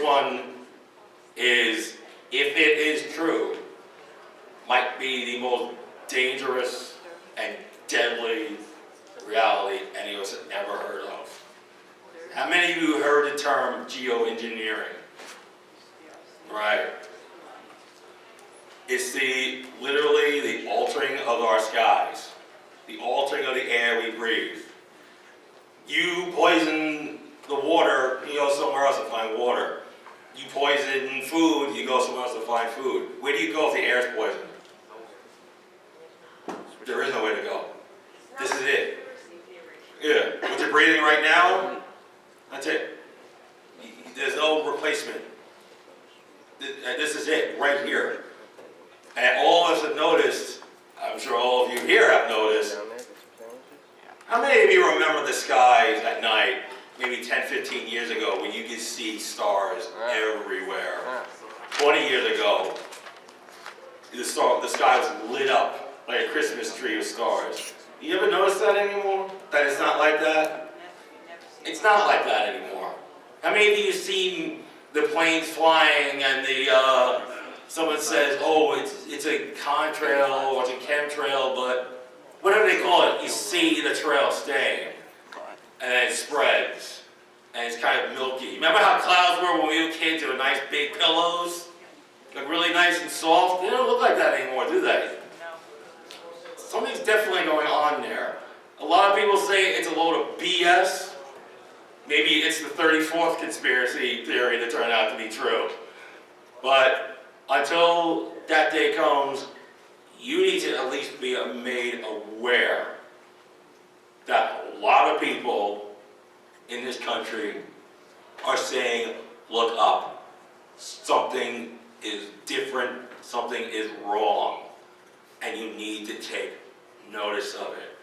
one is, if it is true, might be the most dangerous and deadly reality any of us have ever heard of. How many of you heard the term geoengineering? Right. It's literally the altering of our skies, the altering of the air we breathe. You poison the water, you go somewhere else to find water. You poison food, you go somewhere else to find food. Where do you go if the air is poisoned? There is no way to go. This is it. Yeah, what you're breathing right now, that's it. There's no replacement. This is it, right here. And all of us have noticed, I'm sure all of you here have noticed, how many of you remember the skies at night, maybe 10, 15 years ago, when you could see stars everywhere? 20 years ago, the sky was lit up like a Christmas tree with stars. You ever notice that anymore? That it's not like that? It's not like that anymore. How many of you have seen the planes flying and someone says, oh, it's a contrail or it's a chemtrail, but whatever they call it, you see the trail staying. And then it spreads. And it's kind of milky. Remember how clouds were when we were kids? They were nice big pillows? Like really nice and soft? They don't look like that anymore, do they? Something's definitely going on there. A lot of people say it's a load of BS. Maybe it's the 34th conspiracy theory that turned out to be true. But until that day comes, you need to at least be made aware that a lot of people in this country are saying, look up. Something is different, something is wrong, and you need to take notice of it.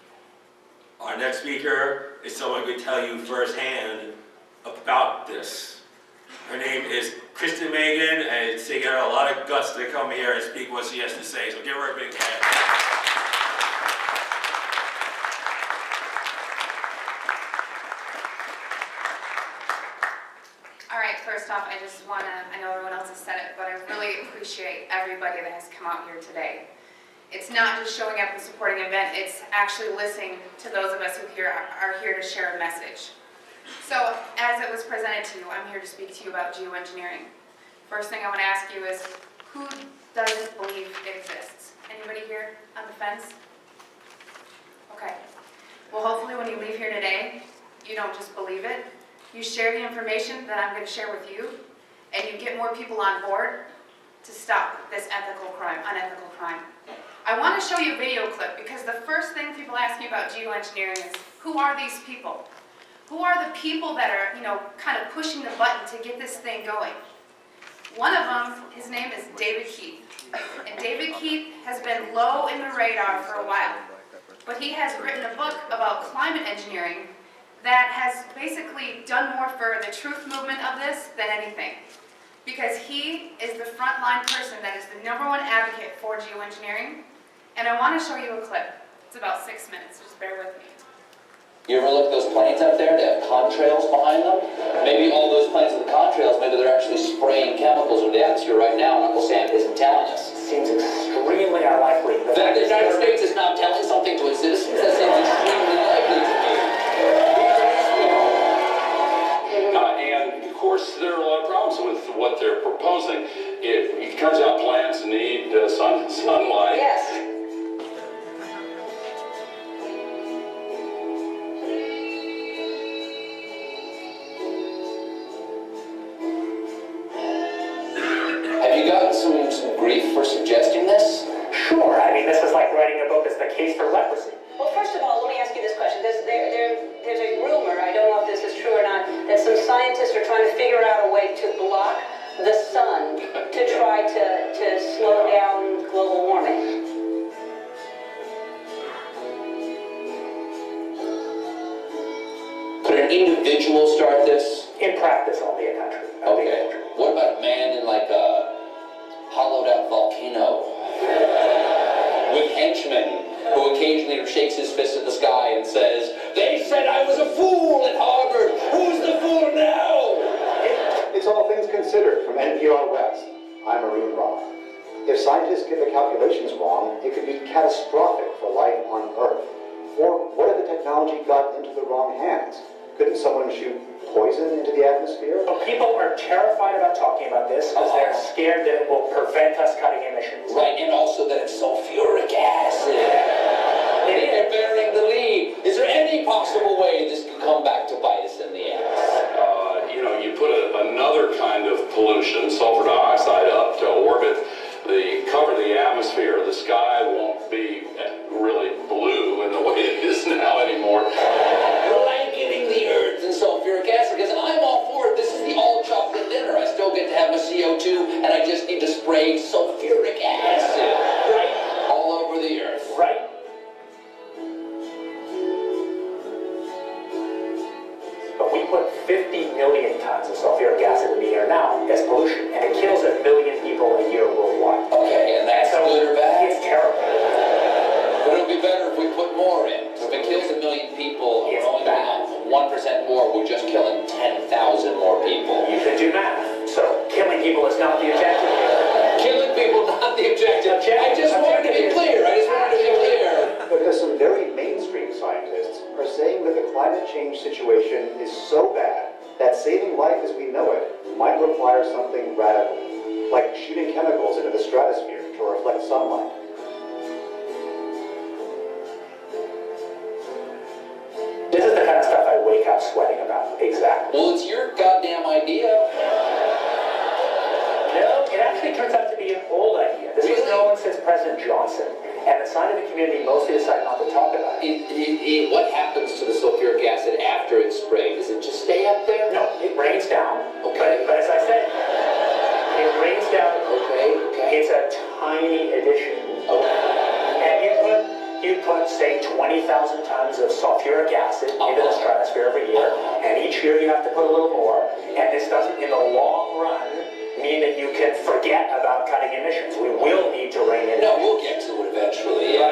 Our next speaker is someone who can tell you firsthand about this. Her name is Kristen Meghan, and it's taken her a lot of guts to come here and speak what she has to say, so give her a big hand. First off, I know everyone else has said it, but I really appreciate everybody that has come out here today. It's not just showing up and supporting an event, it's actually listening to those of us who are here to share a message. So, as it was presented to you, I'm here to speak to you about geoengineering. First thing I want to ask you is, who doesn't believe it exists? Anybody here on the fence? Okay. Well, hopefully when you leave here today, you don't just believe it. You share the information that I'm going to share with you, and you get more people on board to stop this unethical crime. I want to show you a video clip because the first thing people ask me about geoengineering is, who are these people? Who are the people that are, kind of pushing the button to get this thing going? One of them, his name is David Keith. And David Keith has been low in the radar for a while. But he has written a book about climate engineering that has basically done more for the truth movement of this than anything. Because he is the frontline person that is the #1 advocate for geoengineering. And I want to show you a clip. It's about 6 minutes, just bear with me. You ever look at those planes up there? They have contrails behind them. Maybe all those planes with contrails, maybe they're actually spraying chemicals into the atmosphere right now, and Uncle Sam isn't telling us. Seems extremely unlikely. The fact that the United States is not telling something to its citizens, that seems extremely likely to me. And of course, there are a lot of problems with what they're proposing. It turns out plants need sunlight. Yes. Have you gotten some grief for suggesting this? Sure. I mean, this is like writing a book as the case for leprosy. Well, first of all, let me ask you this question. There's a rumor, I don't know if this is true or not, that some scientists are trying to figure out a way to block the sun to try to slow down global warming. Could an individual start this? In practice, only a country. Okay. What about a man in like a hollowed out volcano with henchmen who occasionally shakes his fist at the sky and says, "They said I was a fool at Harvard. Who's the fool now?" It's all things considered. considered from NPR West. I'm Arun Roth. If scientists get the calculations wrong, it could be catastrophic for life on Earth. Or what if the technology got into the wrong hands? Couldn't someone shoot poison into the atmosphere? Well, people are terrified about talking about this because they're scared that it will prevent us cutting emissions. Right, and also that it's sulfuric acid. You're burying the lead. Is there any possible way this could come back to bite us in the ass? You put another kind of pollution, sulfur dioxide, up to orbit, cover the atmosphere. The sky won't be really blue in the way it is now anymore. Blanketing the earth in sulfuric acid, because I'm all for it. This is the all-chocolate dinner. I still get to have my CO2, and I just need to spray sulfuric acid all over the earth. Right? But we put 50 million tons of sulfuric acid in the air now as pollution, and it kills 1 million people a year worldwide. Okay, and that's good or bad? It's terrible. But it would be better if we put more in. If it kills 1 million people, It's we're only bad. 1% more, we're just killing 10,000 more people. You can do math. So killing people is not the objective here. Killing people, not the objective. I just wanted to be clear. Because some very mainstream scientists are saying that the climate change situation is so bad that saving life as we know it might require something radical, like shooting chemicals into the stratosphere to reflect sunlight. This is the kind of stuff I wake up sweating about. Exactly. Well, it's your goddamn idea. No, it actually turns out to be an old idea. This was known since President Johnson, and the scientific community mostly decided not to talk about it. What happens to the sulfuric acid after it's sprayed? Does it just stay up there? No, it rains down. Okay. But as I said, it rains down. Okay. It's a tiny addition. And you put, say, 20,000 tons of sulfuric acid into the stratosphere every year, and each year you have to put a little more, and this doesn't, in the long run, mean that you can forget about cutting emissions. We will need to rein it in. No, we'll get to it eventually. Yeah.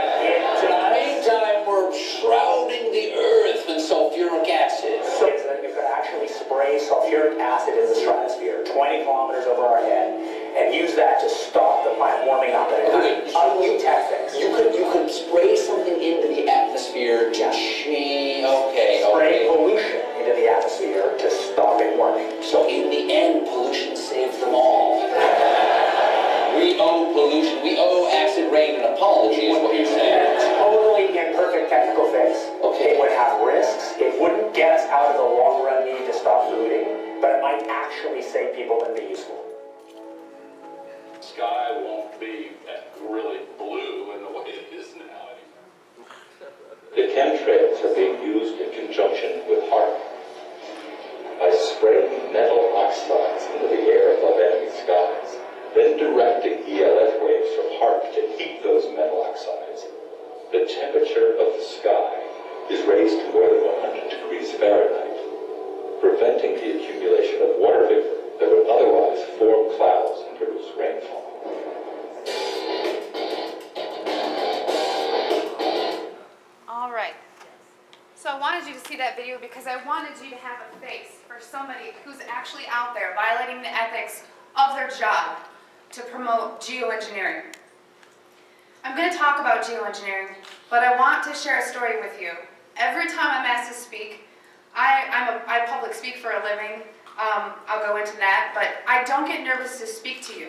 But in the meantime, we're shrouding the earth in sulfuric acid. So that you could actually spray sulfuric acid in the stratosphere 20 kilometers over our head and use that to stop the planet warming up at a time. Ugly tactics. You could spray something into the atmosphere to change. Spray pollution into the atmosphere to stop it warming. So in the end, pollution saves them all. We owe pollution, we owe acid rain an apology, is what you're saying. Totally imperfect technical fix. Okay. It would have risks. It wouldn't get us out of the long run need to stop polluting, but it might actually save people and be useful. Sky won't be really blue in the way it is now anymore. The chemtrails are being used in conjunction with HARP. By spraying metal oxides into the air above enemy skies, then directing ELF waves from HARP to heat those metal oxides, the temperature of the sky is raised to more than 100 degrees Fahrenheit, preventing the accumulation of water vapor that would otherwise form clouds and produce rainfall. All right. So I wanted you to see that video because I wanted you to have a face for somebody who's actually out there violating the ethics of their job to promote geoengineering. I'm going to talk about geoengineering, but I want to share a story with you. Every time I'm asked to speak, I public speak for a living. I'll go into that, but I don't get nervous to speak to you.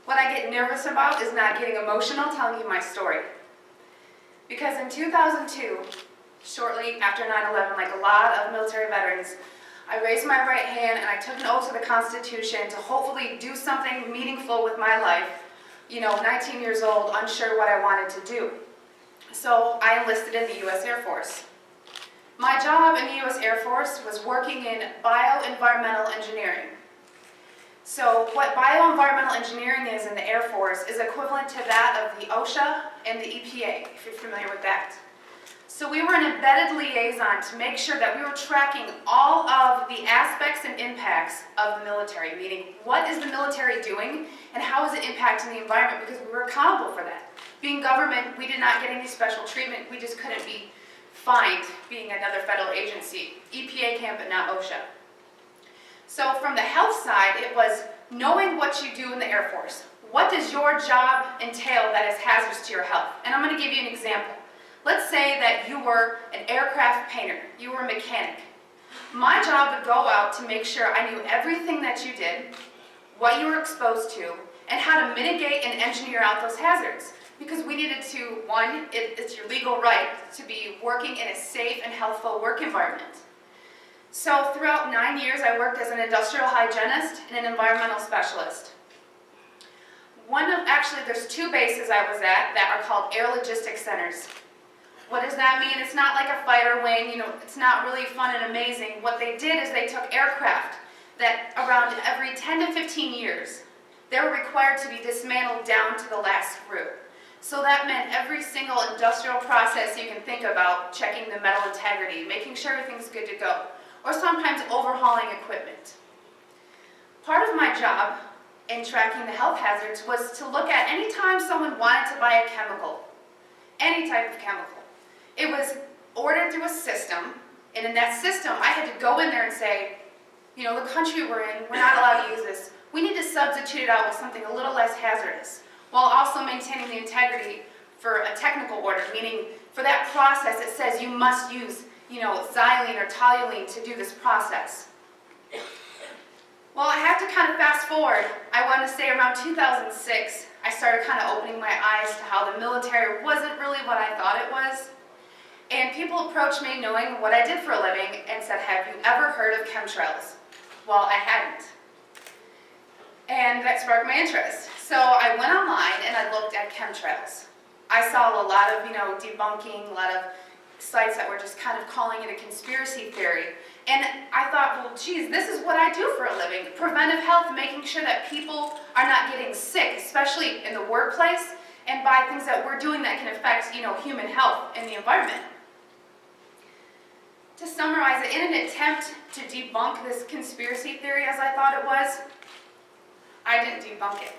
What I get nervous about is not getting emotional telling you my story. Because in 2002, shortly after 9/11, like a lot of military veterans, I raised my right hand and I took an oath to the Constitution to hopefully do something meaningful with my life. 19 years old, unsure what I wanted to do. So I enlisted in the U.S. Air Force. My job in the U.S. Air Force was working in bioenvironmental engineering. So what bioenvironmental engineering is in the Air Force is equivalent to that of the OSHA and the EPA, if you're familiar with that. So we were an embedded liaison to make sure that we were tracking all of the aspects and impacts of the military, meaning what is the military doing and how is it impacting the environment, because we were accountable for that. Being government, we did not get any special treatment. We just couldn't be fined being another federal agency. EPA can, but not OSHA. So from the health side, it was knowing what you do in the Air Force. What does your job entail that is hazardous to your health? And I'm going to give you an example. Let's say that you were an aircraft painter, you were a mechanic. My job would go out to make sure I knew everything that you did, what you were exposed to, and how to mitigate and engineer out those hazards. Because we needed to, one, it's your legal right to be working in a safe and healthful work environment. So throughout 9 years, I worked as an industrial hygienist and an environmental specialist. Actually, there's 2 bases I was at that are called air logistics centers. What does that mean? It's not like a fighter wing, it's not really fun and amazing. What they did is they took aircraft that around every 10 to 15 years, they were required to be dismantled down to the last screw. So that meant every single industrial process you can think about, checking the metal integrity, making sure everything's good to go, or sometimes overhauling equipment. Part of my job in tracking the health hazards was to look at any time someone wanted to buy a chemical, any type of chemical. It was ordered through a system, and in that system, I had to go in there and say, the country we're in, we're not allowed to use this. We need to substitute it out with something a little less hazardous, while also maintaining the integrity for a technical order, meaning for that process, it says you must use, xylene or toluene to do this process. Well, I have to kind of fast forward. I want to say around 2006, I started kind of opening my eyes to how the military wasn't really what I thought it was. And people approached me knowing what I did for a living and said, have you ever heard of chemtrails? Well, I hadn't. And that sparked my interest. So I went online and I looked at chemtrails. I saw a lot of, debunking, a lot of sites that were just kind of calling it a conspiracy theory. And I thought, well, geez, this is what I do for a living. Preventive health, making sure that people are not getting sick, especially in the workplace, and by things that we're doing that can affect, human health and the environment. To summarize it, in an attempt to debunk this conspiracy theory as I thought it was, I didn't debunk it.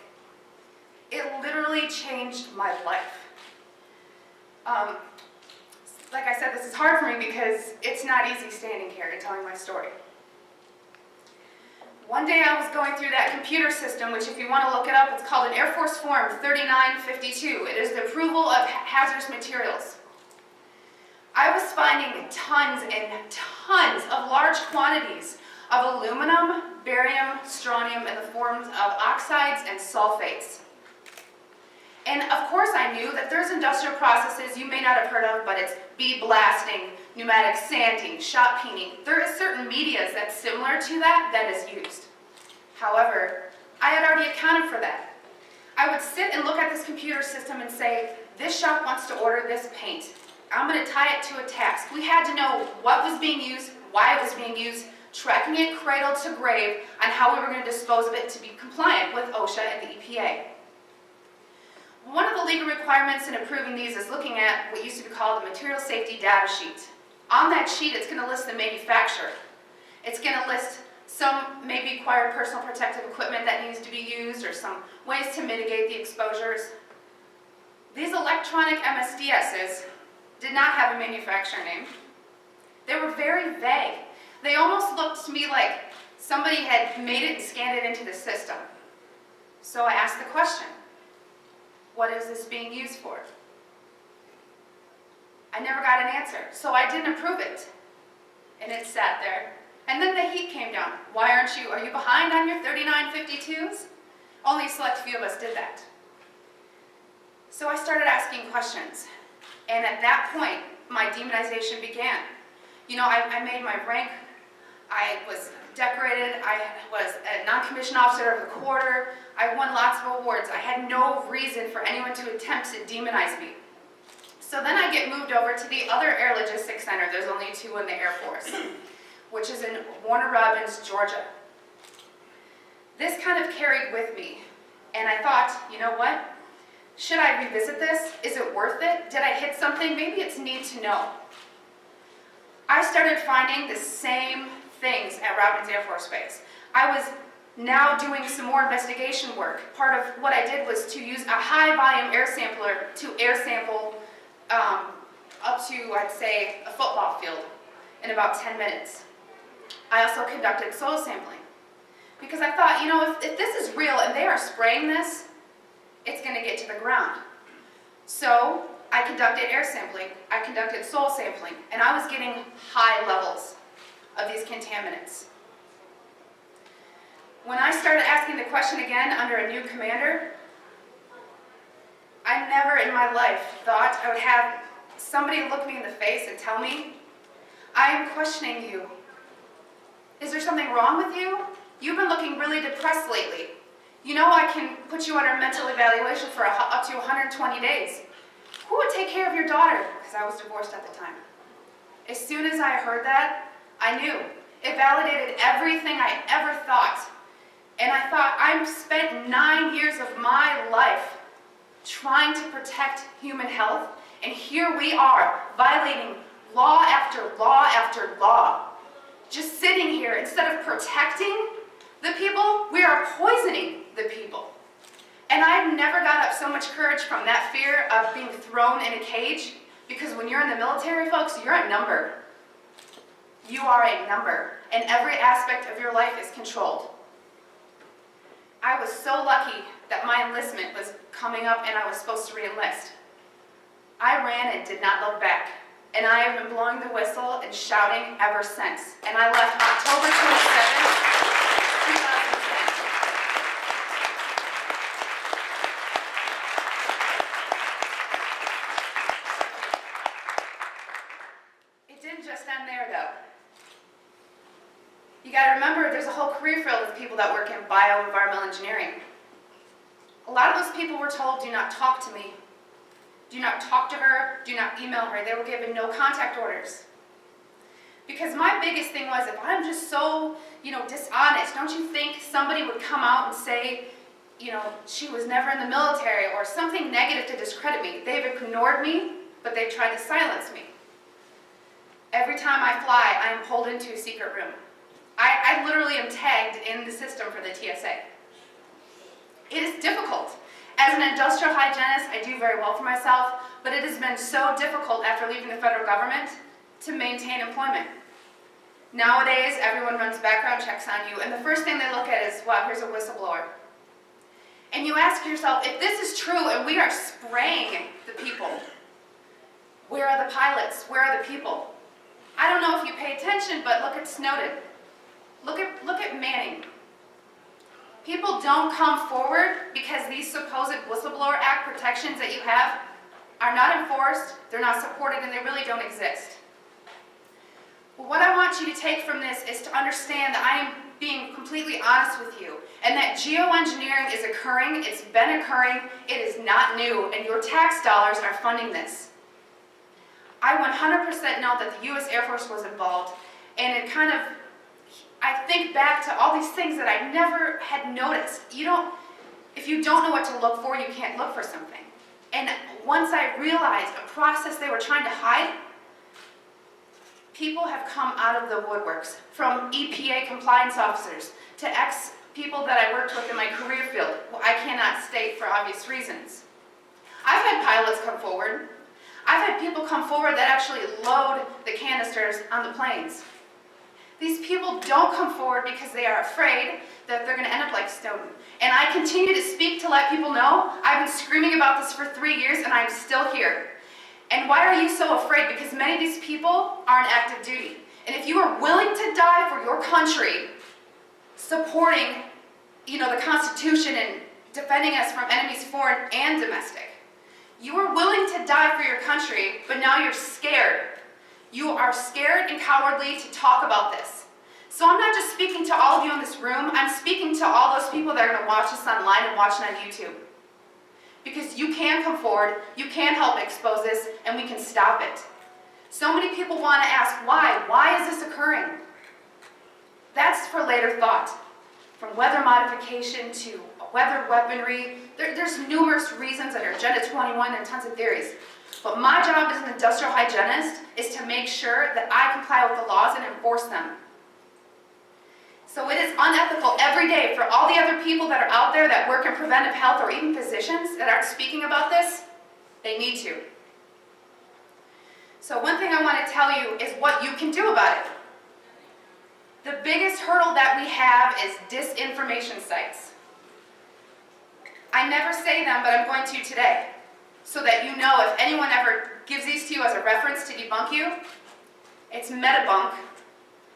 It literally changed my life. Like I said, this is hard for me because it's not easy standing here and telling my story. One day I was going through that computer system, which if you want to look it up, it's called an Air Force Form 3952. It is the approval of hazardous materials. I was finding tons and tons of large quantities of aluminum, barium, strontium in the forms of oxides and sulphates. And of course I knew that there's industrial processes you may not have heard of, but it's bead blasting, pneumatic sanding, shot peening. There is certain medias that's similar to that is used. However, I had already accounted for that. I would sit and look at this computer system and say, this shop wants to order this paint. I'm going to tie it to a task. We had to know what was being used, why it was being used, tracking it cradle to grave on how we were going to dispose of it to be compliant with OSHA and the EPA. One of the legal requirements in approving these is looking at what used to be called the material safety data sheet. On that sheet, it's going to list the manufacturer. It's going to list some maybe required personal protective equipment that needs to be used or some ways to mitigate the exposures. These electronic MSDSs did not have a manufacturer name. They were very vague. They almost looked to me like somebody had made it and scanned it into the system. So I asked the question, what is this being used for? I never got an answer, so I didn't approve it. And it sat there. And then the heat came down. Why are you behind on your 3952s? Only a select few of us did that. So I started asking questions. And at that point, my demonization began. I made my rank. I was decorated. I was a non-commissioned officer of the quarter. I won lots of awards. I had no reason for anyone to attempt to demonize me. So then I get moved over to the other Air Logistics Center. There's only 2 in the Air Force, which is in Warner Robbins, Georgia. This kind of carried with me. And I thought, you know what? Should I revisit this? Is it worth it? Did I hit something? Maybe it's need to know. I started finding the same things at Robbins Air Force Base. I was now doing some more investigation work. Part of what I did was to use a high volume air sampler to air sample up to, I'd say, a football field in about 10 minutes. I also conducted soil sampling. I thought, you know, if this is real and they are spraying this, it's going to get to the ground. So I conducted air sampling, I conducted soil sampling, and I was getting high levels of these contaminants. When I started asking the question again under a new commander, I never in my life thought I would have somebody look me in the face and tell me, I am questioning you. Is there something wrong with you? You've been looking really depressed lately. You know I can put you under mental evaluation for up to 120 days. Who would take care of your daughter? Because I was divorced at the time. As soon as I heard that, I knew. It validated everything I ever thought. And I thought, I've spent 9 years of my life trying to protect human health, and here we are, violating law after law after law. Just sitting here, instead of protecting the people, we are poisoning the people. And I've never got up so much courage from that fear of being thrown in a cage, because when you're in the military, folks, you're a number. You are a number, and every aspect of your life is controlled. I was so lucky that my enlistment was coming up and I was supposed to re-enlist. I ran and did not look back. And I have been blowing the whistle and shouting ever since. And I left October 27, 2010. It didn't just end there, though. You got to remember, there's a whole career field of people that work in bioenvironmental engineering. A lot of those people were told, do not talk to me. Do not talk to her, do not email her. They were given no contact orders. Because my biggest thing was, if I'm just so, dishonest, don't you think somebody would come out and say, she was never in the military, or something negative to discredit me? They've ignored me, but they've tried to silence me. Every time I fly, I am pulled into a secret room. I literally am tagged in the system for the TSA. It is difficult. As an industrial hygienist, I do very well for myself, but it has been so difficult after leaving the federal government to maintain employment. Nowadays, everyone runs background checks on you, and the first thing they look at is, wow, here's a whistleblower. And you ask yourself, if this is true and we are spraying the people, where are the pilots? Where are the people? I don't know if you pay attention, but look at Snowden. Look at Manning. People don't come forward because these supposed Whistleblower Act protections that you have are not enforced, they're not supported, and they really don't exist. Well, what I want you to take from this is to understand that I am being completely honest with you, and that geoengineering is occurring, it's been occurring, it is not new, and your tax dollars are funding this. I 100% know that the U.S. Air Force was involved, and it kind of, I think back to all these things that I never had noticed. If you don't know what to look for, you can't look for something. And once I realized a process they were trying to hide, people have come out of the woodworks, from EPA compliance officers to ex-people that I worked with in my career field, who I cannot state for obvious reasons. I've had pilots come forward. I've had people come forward that actually load the canisters on the planes. These people don't come forward because they are afraid that they're going to end up like Snowden. And I continue to speak to let people know I've been screaming about this for 3 years and I'm still here. And why are you so afraid? Because many of these people are on active duty. And if you are willing to die for your country, supporting, the Constitution and defending us from enemies foreign and domestic, you are willing to die for your country, but now you're scared. You are scared and cowardly to talk about this. So I'm not just speaking to all of you in this room, I'm speaking to all those people that are going to watch us online and watch it on YouTube. Because you can come forward, you can help expose this, and we can stop it. So many people want to ask, why? Why is this occurring? That's for later thought. From weather modification to weather weaponry, there's numerous reasons under Agenda 21 and tons of theories. But my job as an industrial hygienist is to make sure that I comply with the laws and enforce them. So it is unethical every day for all the other people that are out there that work in preventive health, or even physicians that aren't speaking about this. They need to. So one thing I want to tell you is what you can do about it. The biggest hurdle that we have is disinformation sites. I never say them, but I'm going to today, so that you know if anyone ever gives these to you as a reference to debunk you, it's Metabunk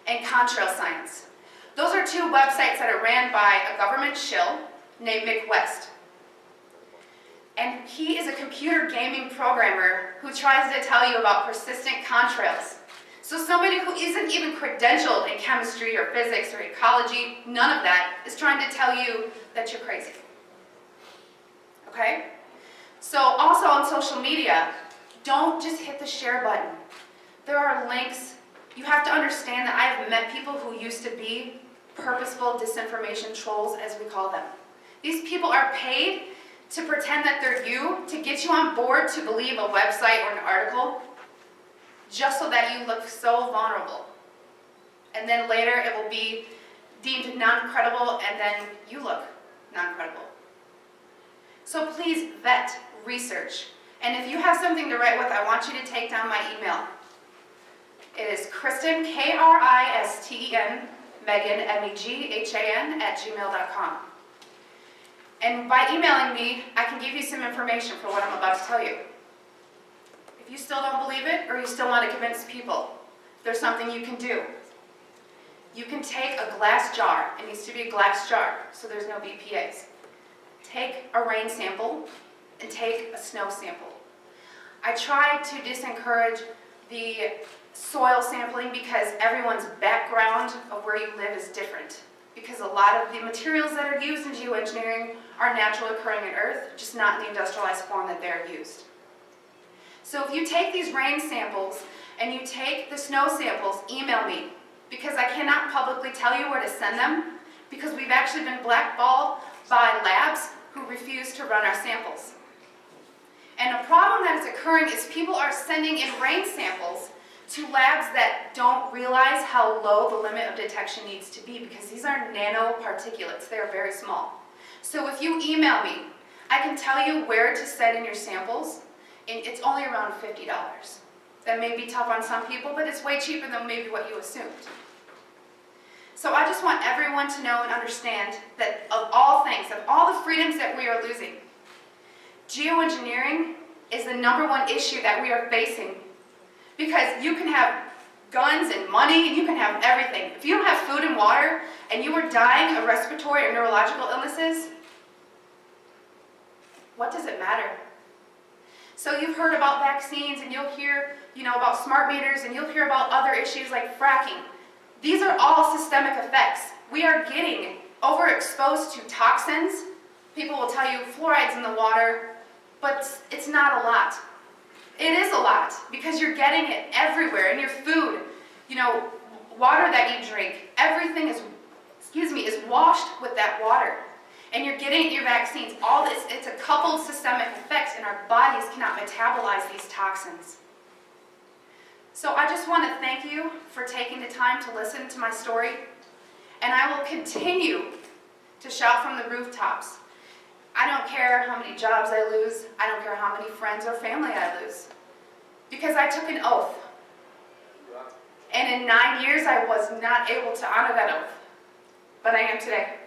and Contrail Science. Those are two websites that are ran by a government shill named Mick West. And he is a computer gaming programmer who tries to tell you about persistent contrails. So somebody who isn't even credentialed in chemistry or physics or ecology, none of that, is trying to tell you that you're crazy. Okay? So also on social media, don't just hit the share button. There are links. You have to understand that I have met people who used to be purposeful disinformation trolls, as we call them. These people are paid to pretend that they're you, to get you on board to believe a website or an article, just so that you look so vulnerable. And then later it will be deemed non-credible, and then you look non-credible. So please vet, research. And if you have something to write with, I want you to take down my email. It is Kristen, Kristen, Meghan, Meghan, @gmail.com. And by emailing me, I can give you some information for what I'm about to tell you. If you still don't believe it, or you still want to convince people, there's something you can do. You can take a glass jar. It needs to be a glass jar, so there's no BPAs. Take a rain sample and take a snow sample. I try to disencourage the soil sampling because everyone's background of where you live is different. Because a lot of the materials that are used in geoengineering are naturally occurring in Earth, just not in the industrialized form that they're used. So if you take these rain samples and you take the snow samples, email me, because I cannot publicly tell you where to send them, because we've actually been blackballed by labs who refuse to run our samples. And a problem that is occurring is people are sending in rain samples to labs that don't realize how low the limit of detection needs to be, because these are nanoparticulates. They are very small. So if you email me, I can tell you where to send in your samples, and it's only around $50. That may be tough on some people, but it's way cheaper than maybe what you assumed. So I just want everyone to know and understand that of all things, of all the freedoms that we are losing, geoengineering is the #1 issue that we are facing. Because you can have guns and money, and you can have everything. If you don't have food and water, and you are dying of respiratory or neurological illnesses, what does it matter? So you've heard about vaccines, and you'll hear, about smart meters, and you'll hear about other issues like fracking. These are all systemic effects. We are getting overexposed to toxins. People will tell you fluoride's in the water, but it's not a lot. It is a lot, because you're getting it everywhere in your food. Water that you drink, everything is washed with that water. And you're getting it in your vaccines. All this, it's a coupled systemic effect, and our bodies cannot metabolize these toxins. So I just want to thank you for taking the time to listen to my story. And I will continue to shout from the rooftops. I don't care how many jobs I lose. I don't care how many friends or family I lose. Because I took an oath. And in 9 years, I was not able to honor that oath. But I am today.